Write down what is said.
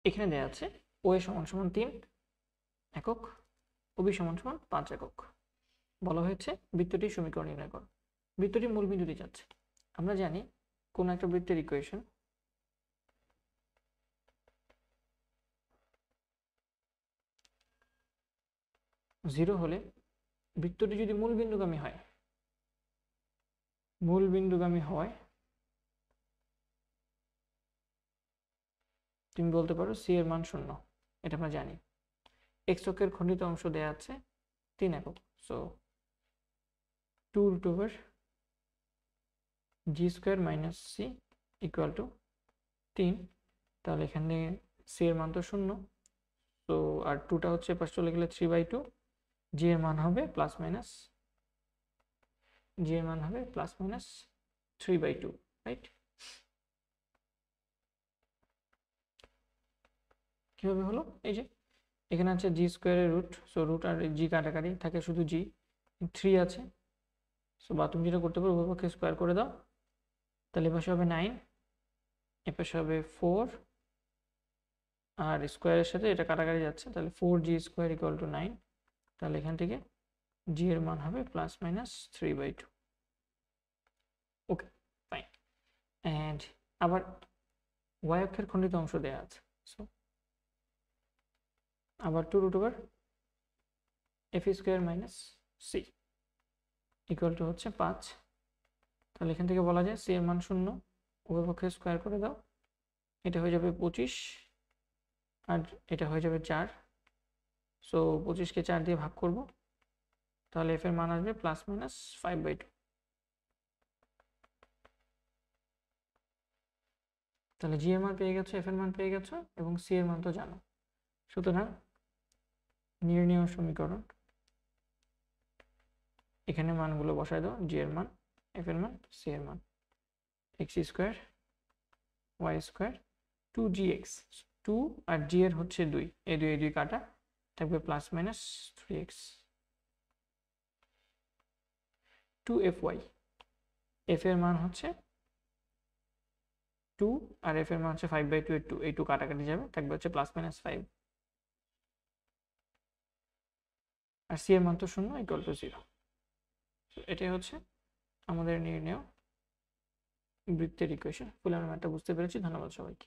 এখানে দেওয়া আছে ও এ সমান সমান 3 একক, ও বি সমান সমান 5 একক। বলা হয়েছে বৃত্তটির সমীকরণ নির্ণয় করো। বৃত্তটি মূল বিন্দুতে যাচ্ছে। আমরা জানি কোন একটা বৃত্তের ইকুয়েশন জিরো হলে বৃত্তটি যদি মূল বিন্দুগামী হয় তুমি বলতে পারো সি এর মান 0। এটা আমরা জানি। এক্স অক্ষের খণ্ডিত অংশ দেয়া আছে 3 একক। So 2√/g² - c equal to 3। তাহলে এখানে সি এর মান তো 0, তো আর 2টা হচ্ছে পাশে চলে গেলে 3/2। জি এর মান হবে প্লাস মাইনাস 3/2, রাইট? কিভাবে হলো? এই যে এখানে আছে জি স্কোয়ারের রুট, সো রুট আর জি কাটাকাটি থাকে, শুধু জি 3 আছে। সো বা তুমি যেটা করতে পারো উভয়পক্ষে স্কোয়ার করে দাও, তাহলে এপাশে হবে 9, এপাশে হবে 4, আর স্কোয়ারের সাথে এটা কাটাকাটি যাচ্ছে, তাহলে 4g² ইকুয়াল টু 9। তাহলে এখান থেকে জি এর মান হবে plus minus 3/2। Okay, fine. And আবার ওয়াই অক্ষের খণ্ডিত অংশ দেওয়া আছে, সো আবার 2√f² - c ইকুয়াল টু হচ্ছে 5। তাহলে এখান থেকে বলা যায় সি এর মান 0, উভয়পক্ষে স্কোয়ার করে দাও, এটা হয়ে যাবে 25 আর এটা হয়ে যাবে 4। সো 25কে 4 দিয়ে ভাগ করব, তাহলে এফ এর মান আসবে প্লাস মাইনাস 5/2। তাহলে জি এর মান পেয়ে গেছো, এফ এর মান পেয়ে গেছো, এবং সি এর মান তো জানো। সুতরাং নির্ণেয় সমীকরণ, এখানে মানগুলো বসায় দাও, জি এর মান, এফ এর মান, সি এর মান। x² y² 2gx, 2 আর জি এর হচ্ছে 2, এই 2 কাটা, থাকবে plus minus 3x 2fy। F এর মান হচ্ছে 2 আর এফ এর মান হচ্ছে 5/2 এর 2, এই 2 কাটাকাটি যাবে, থাকবে হচ্ছে প্লাস মাইনাস 5। আর সি এর মান তো 0 ইকুয়াল টু 0। এটাই হচ্ছে আমাদের নির্ণেয় বৃত্তের ইকুয়েশন। ফুল আমরা ম্যাথটা বুঝতে পেরেছি। ধন্যবাদ সবাইকে।